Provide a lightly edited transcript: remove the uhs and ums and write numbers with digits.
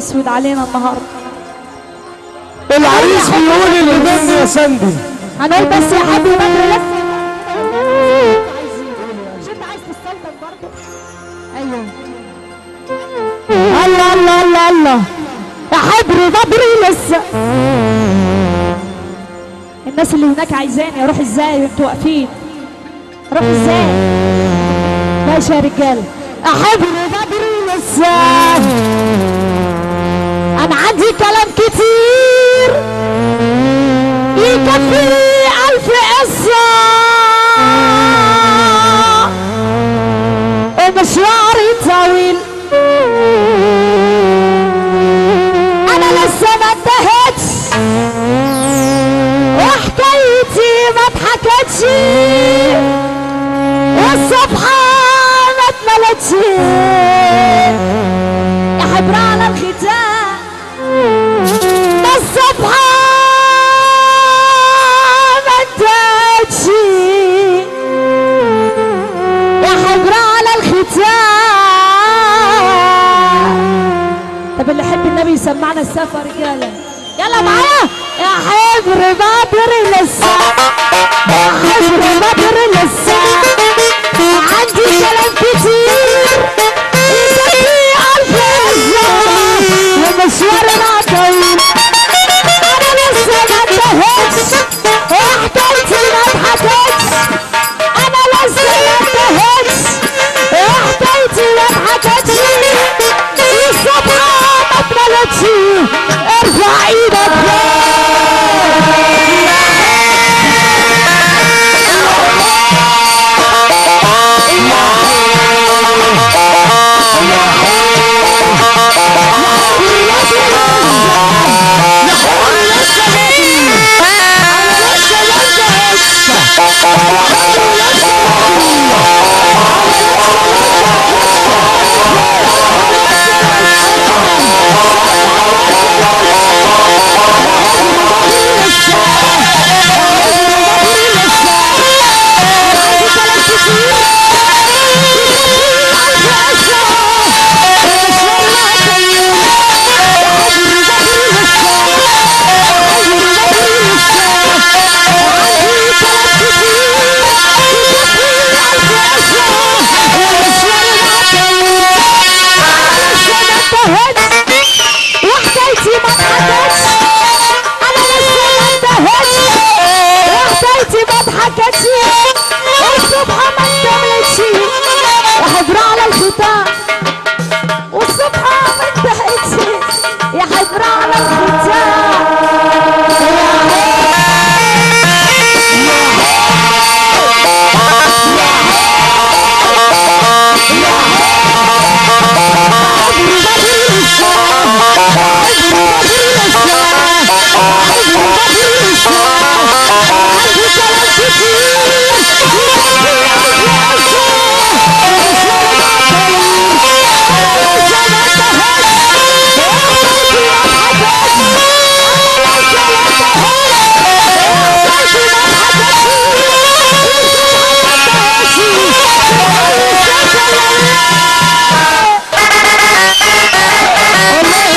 اسود علينا النهارده. العريس بيقول اللي مني يا سندي. هنقول بس يا حبيبي بدري لسه. مش انت عايز تستلطف برضه؟ ايوه. الله الله الله الله يا حبري بدري لسه. الناس اللي هناك عايزاني اروح ازاي وانتوا واقفين؟ اروح ازاي؟ ماشي يا رجاله. يا حبري بدري لسه. انا عندي كلام كتير يكفي 1000 قصة. ومشواري طويل انا لسه ما انتهتش وحكايتي ما اتحكتش والصفحة ما اتملتش. يا حبر على الختام ده الصفحة ما انتهتش. يا حبر على الختام. طب اللي يحب النبي يسمعنا السفر رجاله يلا معايا. يا حبر بدر لسه. يا حبر بدر لسه. عندي كلام كتير يكفي 1000 قصة ومشوارنا طويل انا لسه ما انتهتش وحكايتي ما اتحكتش. انا لسه ما انتهتش وحكايتي ما اتحكتش. الصفحة ما اتملتش. ارفع ايدك والصبحة ما انتهتش. يا حبر على الختام والصبحة ما انتهتش. يا حبر على الختام. والله